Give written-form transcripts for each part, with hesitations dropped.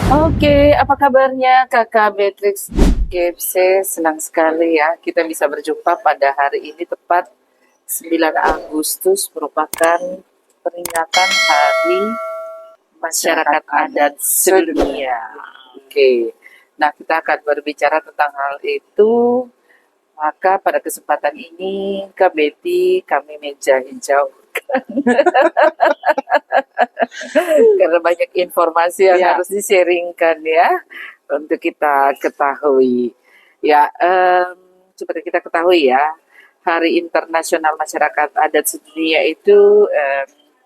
Oke, apa kabarnya Kakak Beatrix GFC? Senang sekali ya kita bisa berjumpa pada hari ini tepat 9 Agustus merupakan peringatan Hari Masyarakat Masyarakat adat Adat sedunia. Sedunia. Oke. Nah, kita akan berbicara tentang hal itu. Maka pada kesempatan ini, Kak Betty, kami meja hijau karena banyak informasi yang Ya, harus di-sharingkan ya untuk kita ketahui. Ya, seperti kita ketahui ya, Hari Internasional Masyarakat Adat Sedunia itu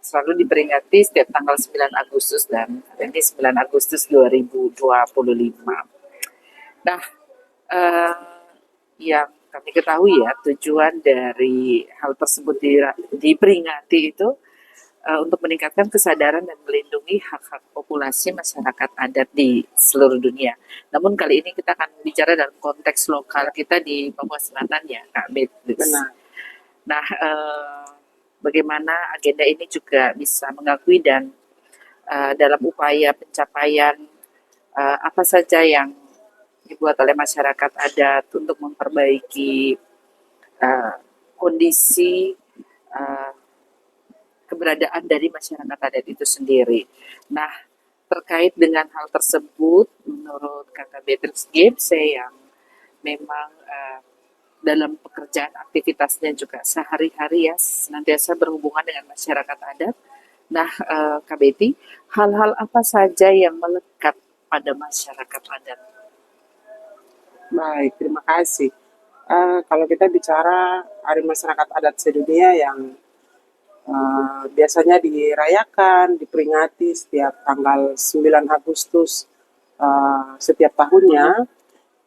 selalu diperingati setiap tanggal 9 Agustus dan ini 9 Agustus 2025. Nah, eh, yang kami ketahui ya, tujuan dari hal tersebut diperingati itu untuk meningkatkan kesadaran dan melindungi hak-hak populasi masyarakat adat di seluruh dunia. Namun kali ini kita akan bicara dalam konteks lokal kita di Papua Selatan ya, Kak Beatrice. benar. Nah, bagaimana agenda ini juga bisa mengakui dan dalam upaya pencapaian apa saja yang dibuat oleh masyarakat adat untuk memperbaiki uh, kondisi uh, keberadaan dari masyarakat adat itu sendiri. Nah, terkait dengan hal tersebut, menurut Kakak Beatrix Gibbs, saya yang memang dalam pekerjaan aktivitasnya juga sehari-hari ya senantiasa berhubungan dengan masyarakat adat. Nah, Kak Betty, hal-hal apa saja yang melekat pada masyarakat adat? Baik, terima kasih. Kalau kita bicara Hari Masyarakat Adat Sedunia yang biasanya dirayakan, diperingati setiap tanggal 9 Agustus setiap tahunnya,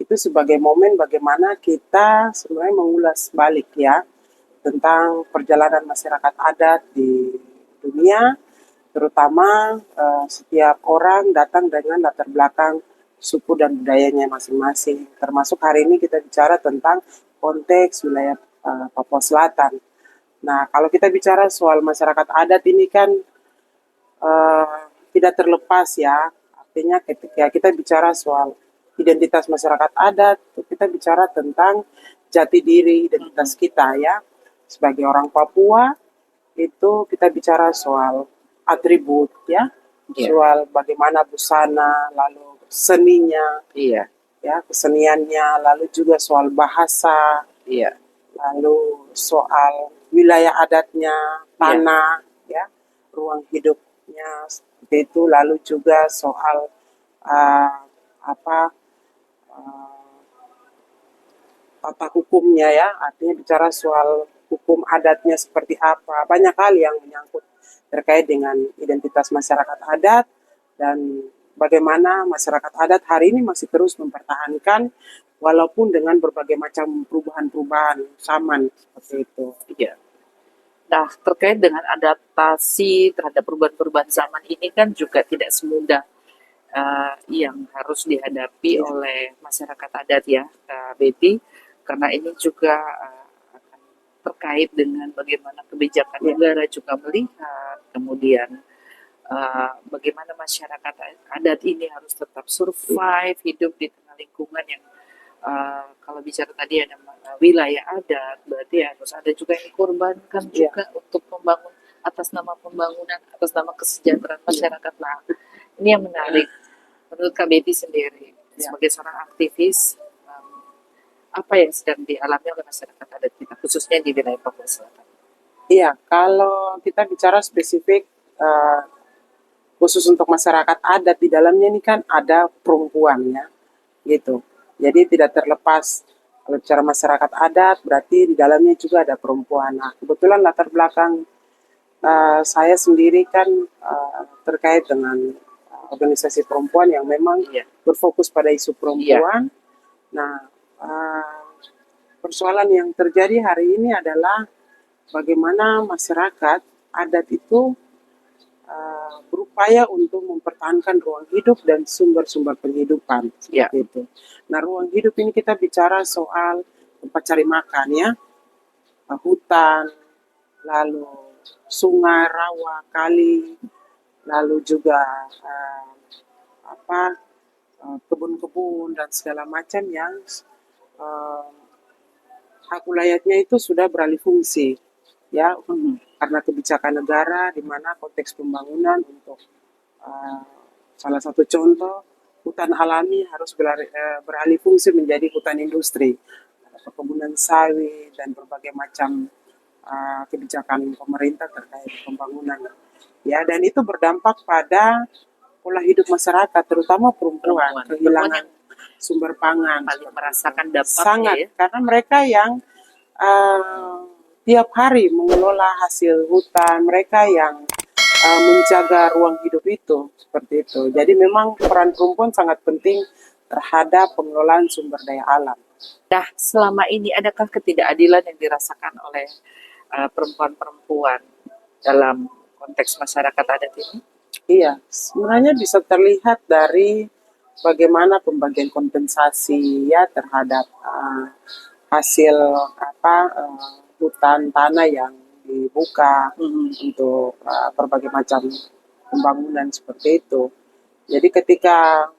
itu sebagai momen bagaimana kita sebenarnya mengulas balik ya tentang perjalanan masyarakat adat di dunia, terutama setiap orang datang dengan latar belakang suku dan budayanya masing-masing. Termasuk hari ini kita bicara tentang konteks wilayah Papua Selatan. Nah, kalau kita bicara soal masyarakat adat ini kan eh, tidak terlepas ya. Artinya ketika kita bicara soal identitas masyarakat adat, kita bicara tentang jati diri identitas kita ya. Sebagai orang Papua, itu kita bicara soal atribut ya, Iya, soal bagaimana busana, lalu seninya, iya, ya keseniannya, lalu juga soal bahasa, iya, lalu soal wilayah adatnya, iya, tanah, ya, ruang hidupnya seperti itu, lalu juga soal uh, apa tata hukumnya ya, artinya bicara soal hukum adatnya seperti apa, banyak hal yang menyangkut terkait dengan identitas masyarakat adat dan bagaimana masyarakat adat hari ini masih terus mempertahankan walaupun dengan berbagai macam perubahan-perubahan zaman seperti itu. iya. Nah, terkait dengan adaptasi terhadap perubahan-perubahan zaman ini kan juga tidak semudah yang harus dihadapi Iya, oleh masyarakat adat ya, Betty, karena ini juga akan terkait dengan bagaimana kebijakan iya, negara juga melihat, kemudian bagaimana masyarakat adat ini harus tetap survive, hidup di tengah lingkungan yang kalau bicara tadi ada wilayah adat, berarti harus ada juga yang dikorbankan iya, juga untuk membangun atas nama pembangunan, atas nama kesejahteraan iya, masyarakat. Nah, ini yang menarik. Menurut Kak Betty sendiri, iya. sebagai seorang aktivis, apa yang sedang dialami oleh masyarakat adat kita, khususnya di wilayah Papua Selatan? Iya, kalau kita bicara spesifik eh, khusus untuk masyarakat adat di dalamnya ini kan ada perempuan ya, gitu. Jadi tidak terlepas kalau bicara masyarakat adat berarti di dalamnya juga ada perempuan. Nah, kebetulan latar belakang saya sendiri kan terkait dengan organisasi perempuan yang memang Iya, berfokus pada isu iya, perempuan. Nah, uh, persoalan yang terjadi hari ini adalah bagaimana masyarakat adat itu berupaya untuk mempertahankan ruang hidup dan sumber-sumber penghidupan iya, seperti itu. Nah, ruang hidup ini kita bicara soal tempat cari makan ya, hutan, lalu sungai, rawa, kali, lalu juga apa kebun-kebun dan segala macam yang uh, hak wilayahnya itu sudah beralih fungsi, ya, karena kebijakan negara di mana konteks pembangunan untuk uh, salah satu contoh hutan alami harus beralih fungsi menjadi hutan industri, perkebunan sawit dan berbagai macam kebijakan pemerintah terkait pembangunan. Ya, dan itu berdampak pada pola hidup masyarakat, terutama perempuan, kehilangan sumber pangan. Paling merasakan dampaknya Sangat, ya. karena mereka yang tiap hari mengelola hasil hutan, mereka yang menjaga ruang hidup itu, seperti itu. Jadi memang peran perempuan sangat penting terhadap pengelolaan sumber daya alam. Nah, selama ini adakah ketidakadilan yang dirasakan oleh perempuan-perempuan dalam konteks masyarakat adat ini? Iya, sebenarnya bisa terlihat dari bagaimana pembagian kompensasi ya terhadap hasil hutan tanah yang dibuka untuk berbagai macam pembangunan seperti itu. Jadi ketika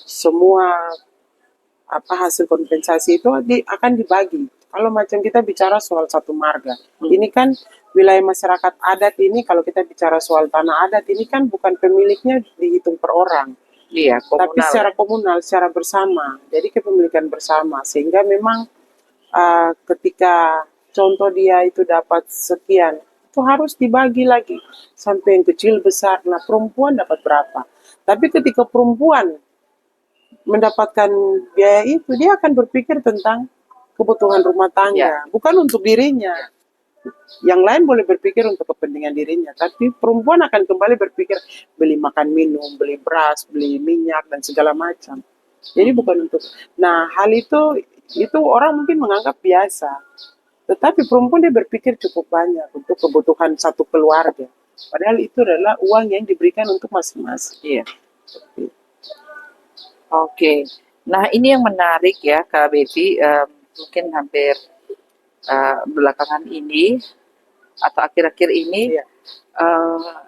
semua hasil kompensasi itu akan dibagi. Kalau macam kita bicara soal satu marga, ini kan wilayah masyarakat adat ini, kalau kita bicara soal tanah adat ini kan bukan pemiliknya dihitung per orang. Iya, komunal. Tapi secara komunal, secara bersama. Jadi kepemilikan bersama. Sehingga memang ketika contoh dia itu dapat sekian, itu harus dibagi lagi sampai yang kecil besar. Nah, perempuan dapat berapa? Tapi ketika perempuan mendapatkan biaya itu, dia akan berpikir tentang kebutuhan rumah tangga, bukan untuk dirinya. Yang lain boleh berpikir untuk kepentingan dirinya, tapi perempuan akan kembali berpikir beli makan minum, beli beras, beli minyak dan segala macam. Jadi bukan untuk. Nah, hal itu orang mungkin menganggap biasa, tetapi perempuan dia berpikir cukup banyak untuk kebutuhan satu keluarga. Padahal itu adalah uang yang diberikan untuk masing-masing. Iya. Oke. Nah, ini yang menarik ya, Kak Betty. Mungkin hampir belakangan ini atau akhir-akhir ini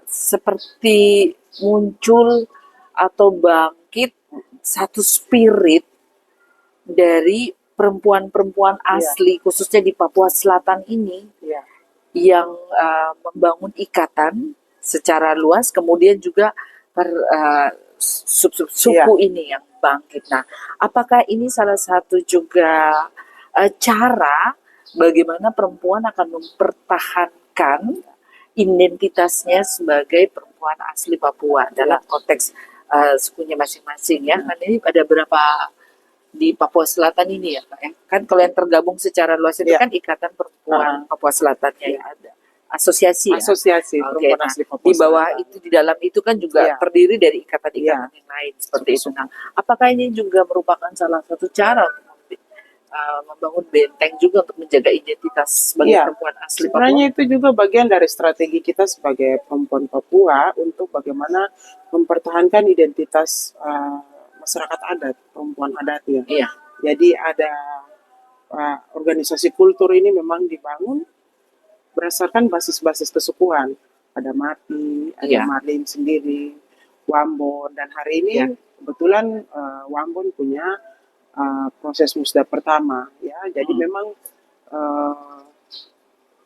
seperti muncul atau bangkit satu spirit dari perempuan-perempuan asli, khususnya di Papua Selatan ini, yang membangun ikatan secara luas, kemudian juga suku ini yang bangkit. Nah, apakah ini salah satu juga cara bagaimana perempuan akan mempertahankan identitasnya sebagai perempuan asli Papua dalam konteks sukunya masing-masing ya? Kan ini ada berapa di Papua Selatan ini ya, Kak? Kan kalau yang tergabung secara luas itu kan Ikatan Perempuan Papua Selatannya ya ada. Asosiasi ya? Asosiasi Perempuan Asli Papua di bawah Selatan. Itu, di dalam itu kan juga terdiri dari ikatan-ikatan yang lain seperti itu. Nah, apakah ini juga merupakan salah satu cara untuk membangun benteng juga untuk menjaga identitas sebagai perempuan asli Papua? Sebenarnya itu juga bagian dari strategi kita sebagai perempuan Papua untuk bagaimana mempertahankan identitas masyarakat adat, perempuan adatnya. Jadi ada organisasi kultur ini memang dibangun berdasarkan basis-basis kesukuan. Ada Mati, ada Marlim sendiri, Wambon, dan hari ini kebetulan Wambon punya proses musda pertama. Ya, jadi memang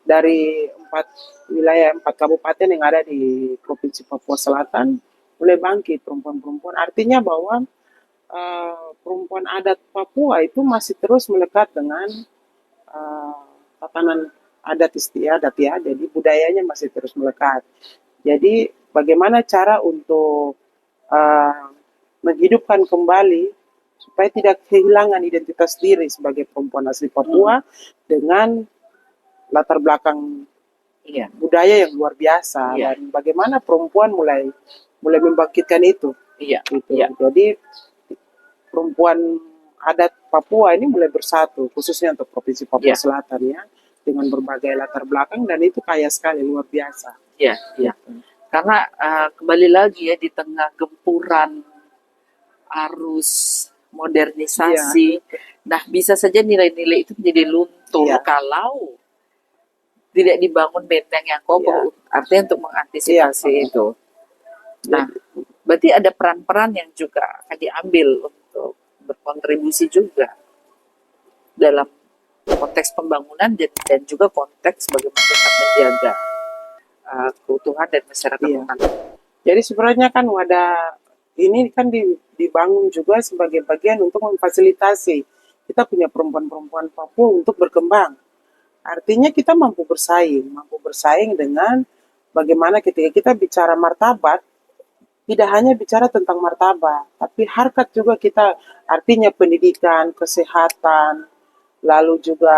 dari 4 wilayah, 4 kabupaten yang ada di Provinsi Papua Selatan mulai bangkit perempuan-perempuan. Artinya bahwa perempuan adat Papua itu masih terus melekat dengan tatanan adat istiadat ya, jadi budayanya masih terus melekat. Jadi bagaimana cara untuk menghidupkan kembali supaya tidak kehilangan identitas diri sebagai perempuan asli Papua dengan latar belakang budaya yang luar biasa dan bagaimana perempuan mulai membangkitkan itu. Jadi perempuan adat Papua ini mulai bersatu, khususnya untuk Provinsi Papua Selatan ya, dengan berbagai latar belakang, dan itu kaya sekali, luar biasa. Karena kembali lagi ya, di tengah gempuran arus modernisasi, nah bisa saja nilai-nilai itu menjadi luntur kalau tidak dibangun benteng yang kokoh, artinya untuk mengantisipasi itu. Nah, Berarti ada peran-peran yang juga akan diambil untuk berkontribusi juga dalam konteks pembangunan dan juga konteks bagaimana tetap menjaga keutuhan dan masyarakat Iya. lokal. Jadi sebenarnya kan wadah ini kan dibangun juga sebagai bagian untuk memfasilitasi kita punya perempuan-perempuan Papua untuk berkembang. Artinya kita mampu bersaing dengan bagaimana ketika kita bicara martabat, tidak hanya bicara tentang martabat, tapi harkat juga kita, artinya pendidikan, kesehatan, lalu juga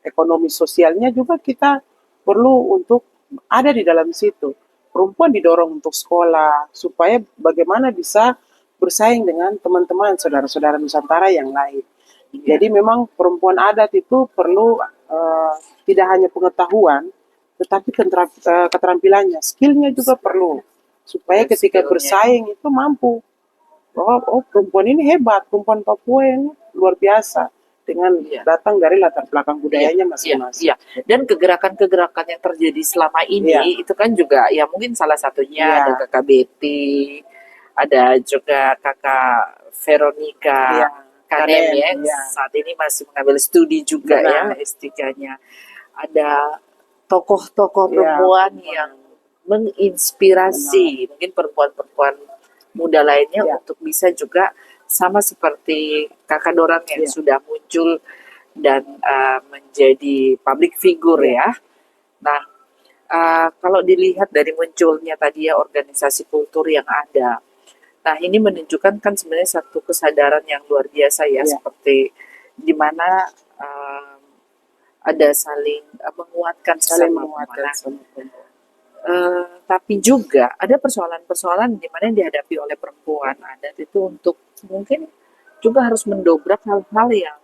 ekonomi sosialnya juga kita perlu untuk ada di dalam situ. Perempuan didorong untuk sekolah, supaya bagaimana bisa bersaing dengan teman-teman, saudara-saudara Nusantara yang lain. Ya, Jadi memang perempuan adat itu perlu tidak hanya pengetahuan, tetapi keterampilannya, skillnya juga perlu. Supaya ketika skillnya. bersaing itu mampu. Bahwa oh perempuan ini hebat, perempuan Papua ini luar biasa. Dengan Iya. datang dari latar belakang budayanya Iya, masing-masing. iya. Dan kegerakan-kegerakan yang terjadi selama ini Iya. itu kan juga ya mungkin salah satunya Iya. ada KKBT, ada juga kakak Veronica Iya. Kanem Kanem, yang iya. saat ini masih mengambil studi juga ya Benar. S3-nya. Ada tokoh-tokoh Iya. perempuan yang menginspirasi mungkin perempuan-perempuan muda lainnya Iya. untuk bisa juga sama seperti Kakak Dorang yang Iya. sudah muncul dan menjadi public figure Iya. ya. Nah, kalau dilihat dari munculnya tadi ya organisasi kultur yang ada, nah ini menunjukkan kan sebenarnya satu kesadaran yang luar biasa ya, Iya. seperti di mana ada saling menguatkan Saling sesama menguatkan perempuan. sama perempuan. Tapi juga ada persoalan-persoalan di mana yang dihadapi oleh perempuan adat itu untuk mungkin juga harus mendobrak hal-hal yang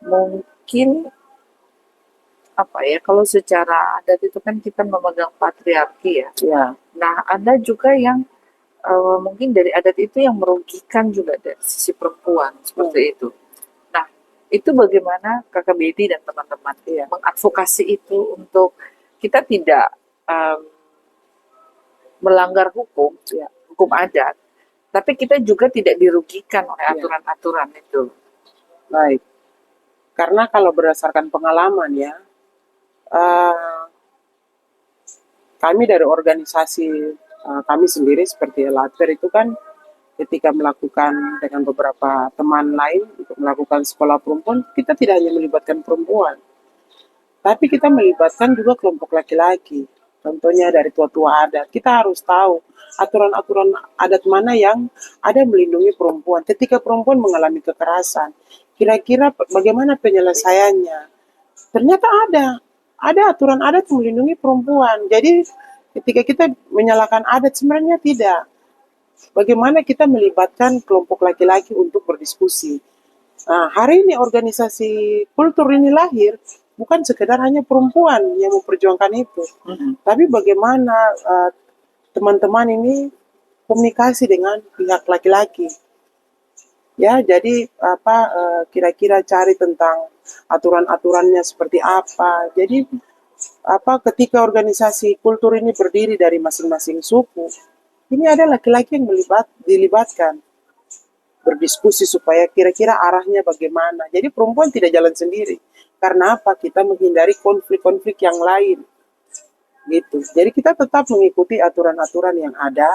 mungkin apa ya, kalau secara adat itu kan kita memegang patriarki ya. Iya. Nah, ada juga yang mungkin dari adat itu yang merugikan juga dari sisi perempuan seperti itu. Nah, itu bagaimana Kakak Betty dan teman-teman Iya. mengadvokasi itu untuk kita tidak melanggar hukum, ya, hukum adat, tapi kita juga tidak dirugikan oleh Iya. aturan-aturan itu. Baik. Karena kalau berdasarkan pengalaman ya, kami dari organisasi kami sendiri seperti LATER itu kan ketika melakukan dengan beberapa teman lain untuk melakukan sekolah perempuan, kita tidak hanya melibatkan perempuan, tapi kita melibatkan juga kelompok laki-laki. Contohnya dari tua-tua adat. Kita harus tahu aturan-aturan adat mana yang ada melindungi perempuan. Ketika perempuan mengalami kekerasan, kira-kira bagaimana penyelesaiannya? Ternyata ada aturan adat yang melindungi perempuan. Jadi ketika kita menyalahkan adat, sebenarnya tidak. Bagaimana kita melibatkan kelompok laki-laki untuk berdiskusi. Nah, hari ini organisasi kultur ini lahir bukan sekedar hanya perempuan yang memperjuangkan itu, tapi bagaimana teman-teman ini komunikasi dengan pihak laki-laki. Ya, jadi kira-kira cari tentang aturan-aturannya seperti apa. Jadi ketika organisasi kultur ini berdiri dari masing-masing suku, ini ada laki-laki yang dilibatkan berdiskusi supaya kira-kira arahnya bagaimana. Jadi perempuan tidak jalan sendiri. Karena apa? Kita menghindari konflik-konflik yang lain. Gitu. Jadi kita tetap mengikuti aturan-aturan yang ada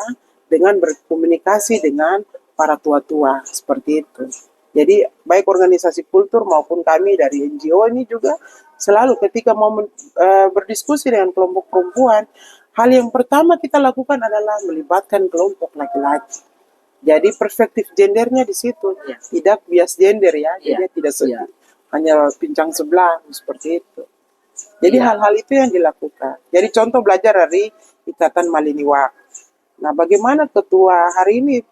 dengan berkomunikasi dengan para tua-tua seperti itu. Jadi baik organisasi kultur maupun kami dari NGO ini juga selalu ketika mau berdiskusi dengan kelompok perempuan, hal yang pertama kita lakukan adalah melibatkan kelompok laki-laki. Jadi perspektif gendernya di situ, tidak bias gender ya, jadi tidak hanya pincang sebelah seperti itu. Jadi hal-hal itu yang dilakukan. Jadi contoh belajar dari Ikatan Maliniwa. Nah, bagaimana ketua hari ini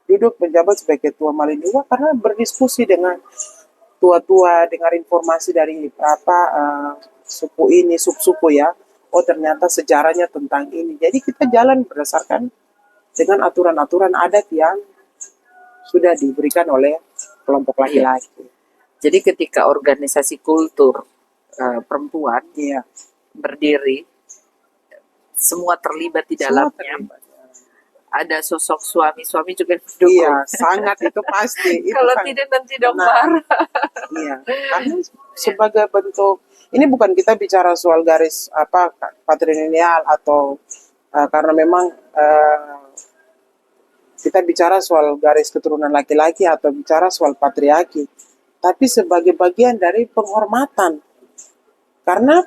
duduk menjabat sebagai ketua Maliniwa karena berdiskusi dengan tua-tua, dengar informasi dari suku ini, sub-suku ya. Oh ternyata sejarahnya tentang ini. Jadi kita jalan berdasarkan dengan aturan-aturan adat yang sudah diberikan oleh kelompok laki-laki. Jadi ketika organisasi kultur perempuan berdiri, semua terlibat di dalamnya, ada sosok suami-suami juga yang Iya, mendukung. sangat itu pasti, itu Kalau sangat tidak nanti dong benar. marah. Iya, karena Ya, sebagai bentuk ini bukan kita bicara soal garis apa patrilineal atau karena memang kita bicara soal garis keturunan laki-laki atau bicara soal patriarki, tapi sebagai bagian dari penghormatan. Karena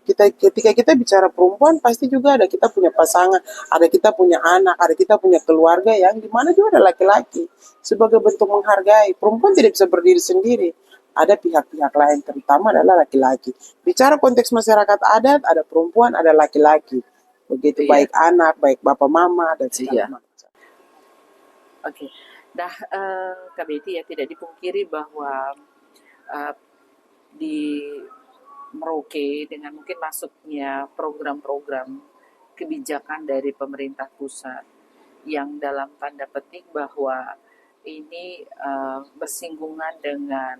ketika kita bicara perempuan pasti juga ada kita punya pasangan, ada kita punya anak, ada kita punya keluarga yang dimana juga ada laki-laki. Sebagai bentuk menghargai, perempuan tidak bisa berdiri sendiri. Ada pihak-pihak lain, terutama adalah laki-laki. Bicara konteks masyarakat adat, ada perempuan, ada laki-laki. Begitu iya, baik anak, baik bapak mama, dan segala iya. macam. Oke. Nah, Kak Betty ya tidak dipungkiri bahwa eh, di Merauke dengan mungkin masuknya program-program kebijakan dari pemerintah pusat yang dalam tanda petik bahwa ini bersinggungan dengan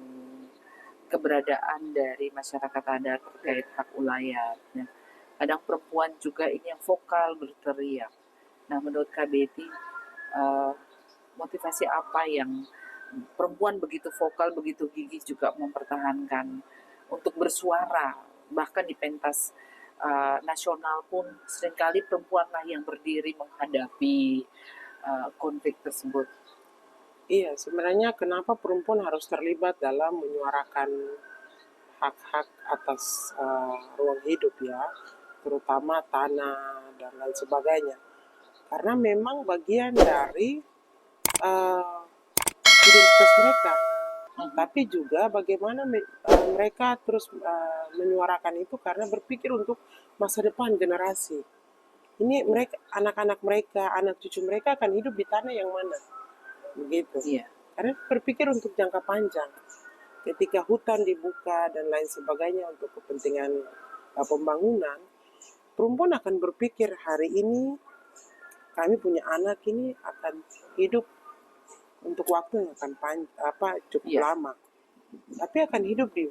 keberadaan dari masyarakat adat terkait hak ulayat. Nah, kadang perempuan juga ini yang vokal berteriak. Nah, menurut Kak Betty, eh, motivasi apa yang perempuan begitu vokal, begitu gigih juga mempertahankan untuk bersuara, bahkan di pentas nasional pun seringkali perempuanlah yang berdiri menghadapi konflik tersebut. Iya, sebenarnya kenapa perempuan harus terlibat dalam menyuarakan hak-hak atas ruang hidup ya, terutama tanah dan lain sebagainya. Karena memang bagian dari uh, identitas mereka. Tapi juga bagaimana mereka terus menyuarakan itu karena berpikir untuk masa depan generasi. Ini mereka, anak-anak mereka, anak cucu mereka akan hidup di tanah yang mana, begitu. Iya, Karena berpikir untuk jangka panjang. Ketika hutan dibuka dan lain sebagainya untuk kepentingan pembangunan, perempuan akan berpikir hari ini kami punya anak ini akan hidup untuk waktu yang akan cukup iya, lama, tapi akan hidup di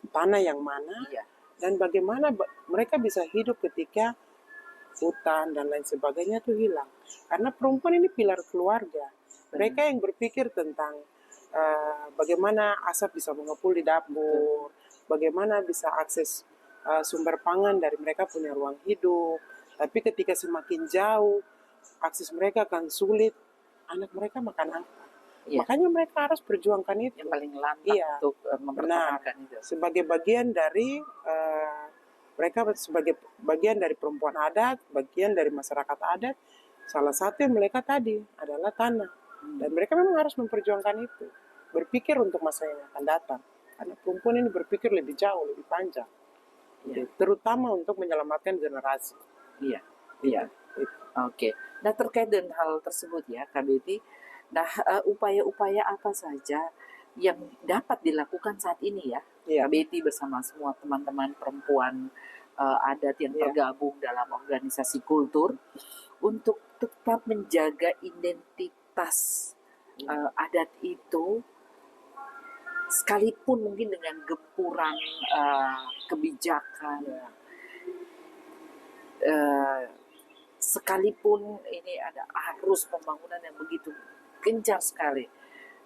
tanah yang mana iya, dan bagaimana mereka bisa hidup ketika hutan dan lain sebagainya itu hilang. Karena perempuan ini pilar keluarga. Mereka yang berpikir tentang bagaimana asap bisa mengepul di dapur, bagaimana bisa akses sumber pangan dari mereka punya ruang hidup. Tapi ketika semakin jauh, akses mereka akan sulit, anak mereka makan apa? iya. Makanya mereka harus perjuangkan itu. Yang paling lantang Iya, untuk benar. mempertahankan itu. Sebagai bagian dari mereka sebagai bagian dari perempuan adat, bagian dari masyarakat adat, salah satu yang mereka tadi adalah tanah. Dan mereka memang harus memperjuangkan itu. Berpikir untuk masa yang akan datang. Karena perempuan ini berpikir lebih jauh, lebih panjang. Iya, Terutama untuk menyelamatkan generasi. iya, iya. Itu. Oke. Nah, terkait dengan hal tersebut ya, Kak Betty, nah upaya-upaya apa saja yang dapat dilakukan saat ini ya, Iya, Kak Betty bersama semua teman-teman perempuan adat yang iya. tergabung dalam organisasi kultur untuk tetap menjaga identitas adat itu sekalipun mungkin dengan gempuran kebijakan, Iya. eh, sekalipun ini ada arus pembangunan yang begitu gencar sekali.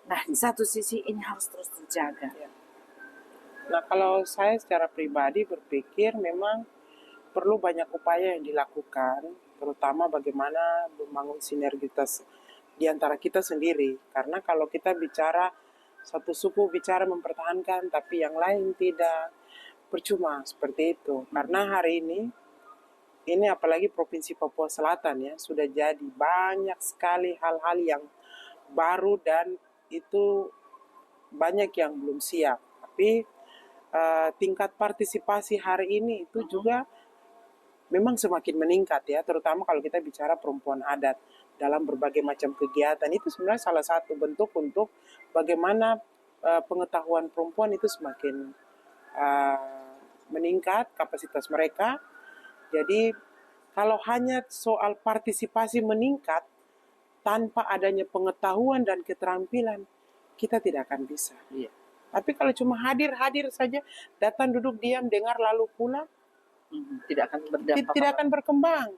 Nah, di satu sisi ini harus terus terjaga. Iya. Nah, kalau saya secara pribadi berpikir memang perlu banyak upaya yang dilakukan, terutama bagaimana membangun sinergitas di antara kita sendiri. Karena kalau kita bicara, satu suku bicara mempertahankan, tapi yang lain tidak, percuma seperti itu. Karena hari ini apalagi Provinsi Papua Selatan ya, sudah jadi banyak sekali hal-hal yang baru dan itu banyak yang belum siap. Tapi tingkat partisipasi hari ini itu juga memang semakin meningkat ya, terutama kalau kita bicara perempuan adat dalam berbagai macam kegiatan. Itu sebenarnya salah satu bentuk untuk bagaimana pengetahuan perempuan itu semakin meningkat kapasitas mereka. Jadi kalau hanya soal partisipasi meningkat tanpa adanya pengetahuan dan keterampilan, kita tidak akan bisa. Iya. Tapi kalau cuma hadir-hadir saja, datang duduk diam, dengar lalu pulang, Tidak akan berdampak tidak apa. akan berkembang,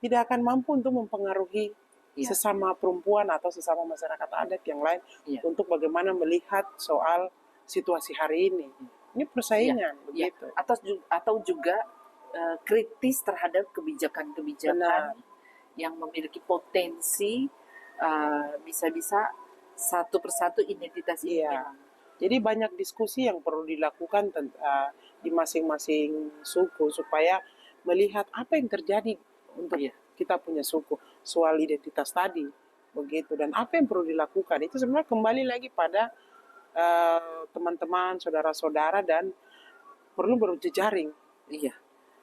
tidak akan mampu untuk mempengaruhi Iya. sesama perempuan atau sesama masyarakat adat yang lain Iya. untuk bagaimana melihat soal situasi hari ini. Ini persaingan Iya. begitu. Atau juga kritis terhadap kebijakan-kebijakan Benar. yang memiliki potensi bisa-bisa satu persatu identitas ini Iya. memang. Jadi banyak diskusi yang perlu dilakukan di masing-masing suku supaya melihat apa yang terjadi untuk Iya. kita punya suku soal identitas tadi begitu, dan apa yang perlu dilakukan itu sebenarnya kembali lagi pada teman-teman, saudara-saudara, dan perlu berjejaring, Iya.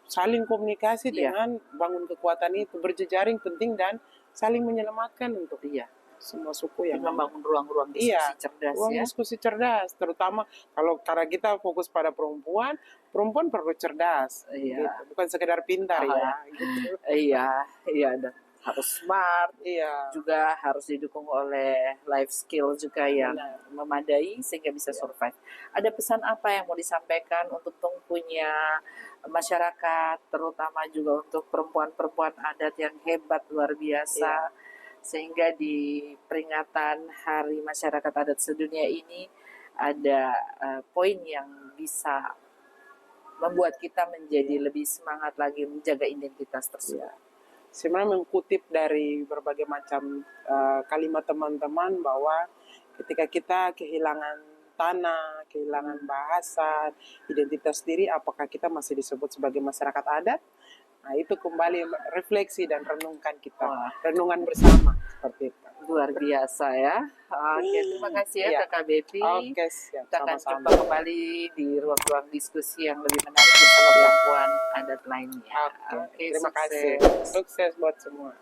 saling komunikasi Iya. dengan bangun kekuatan itu. Berjejaring penting dan saling menyelamatkan untuk Iya. semua suku yang Membangun ruang-ruang diskusi iya, cerdas ruang ya. diskusi cerdas, terutama karena kita fokus pada perempuan, perempuan perlu cerdas, Iya. gitu. Bukan sekedar pintar ya, gitu. Iya, iya, dan harus smart, Iya, juga harus didukung oleh life skill juga yang benar. memadai sehingga bisa Iya. survive. Ada pesan apa yang mau disampaikan untuk punya masyarakat, terutama juga untuk perempuan-perempuan adat yang hebat luar biasa, sehingga di peringatan Hari Masyarakat Adat Sedunia ini ada poin yang bisa membuat kita menjadi lebih semangat lagi menjaga identitas tersebut. Iya. Sebenarnya mengutip dari berbagai macam kalimat teman-teman bahwa ketika kita kehilangan tanah, kehilangan bahasa, identitas diri, apakah kita masih disebut sebagai masyarakat adat? Nah, itu kembali refleksi dan renungkan kita, Wah. renungan bersama seperti itu. Luar biasa ya. Oke, terima kasih ya Iya. Kakak Betty. Oke, siap. Kita akan Sama-sama. jumpa kembali di ruang-ruang diskusi yang lebih menarik bersama perempuan adat lainnya. Oke, terima kasih. Sukses buat semua.